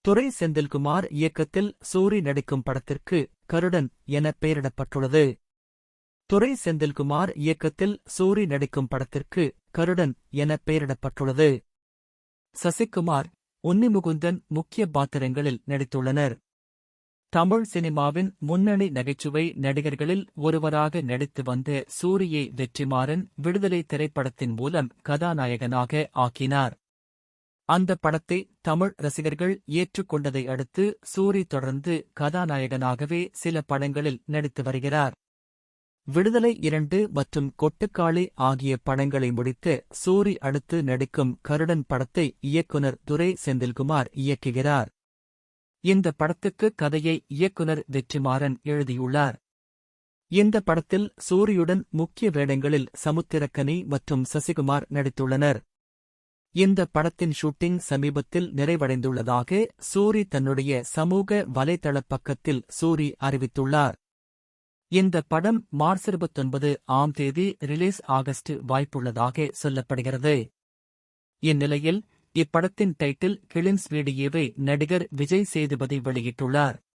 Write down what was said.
துரை செந்தில்குமார் இயக்கத்தில் சூரி நடிக்கும் படத்திற்கு கருடன் என பெயரிடப்பட்டுள்ளது. துரை செந்தில்குமார் இயக்கத்தில் சூரி நடிக்கும் படத்திற்கு கருடன் என பெயரிடப்பட்டுள்ளது. சசிகுமார், உன்னிமுகுந்தன் முக்கிய பாத்திரங்களில் நடித்துள்ளனர். தமிழ் சினிமாவின் முன்னணி நகைச்சுவை நடிகர்களில் ஒருவராக நடித்து வந்த சூரியை வெற்றிமாறன் விடுதலை திரைப்படத்தின் மூலம் கதாநாயகனாக ஆக்கினார். அந்த படத்தை தமிழ் ரசிகர்கள் ஏற்றுக்கொண்டதை அடுத்து சூரி தொடர்ந்து கதாநாயகனாகவே சில படங்களில் நடித்து வருகிறார். விடுதலை 2 மற்றும் கொட்டுக்காளி ஆகிய படங்களை முடித்து சூரி அடுத்து நடிக்கும் கருடன் படத்தை இயக்குனர் துரை செந்தில்குமார் இயக்குகிறார். இந்த படத்துக்கு கதையை இயக்குனர் வெற்றிமாறன் எழுதியுள்ளார். இந்த படத்தில் சூரியுடன் முக்கிய வேடங்களில் சமுத்திரக்கனி மற்றும் சசிகுமார் நடித்துள்ளனர். இந்த படத்தின் ஷூட்டிங் சமீபத்தில் நிறைவடைந்துள்ளதாக சூரி தன்னுடைய சமூக வலைதள பக்கத்தில் சூரி அறிவித்துள்ளார். இந்த படம் மார்ச் 29ஆம் தேதி ரிலீஸ் ஆகஸ்ட் வாய்ப்புள்ளதாக சொல்லப்படுகிறது. இந்நிலையில் இப்படத்தின் டைட்டில் கிளிம்ஸ் வீடியோவை நடிகர் விஜய் சேதுபதி வெளியிட்டுள்ளார்.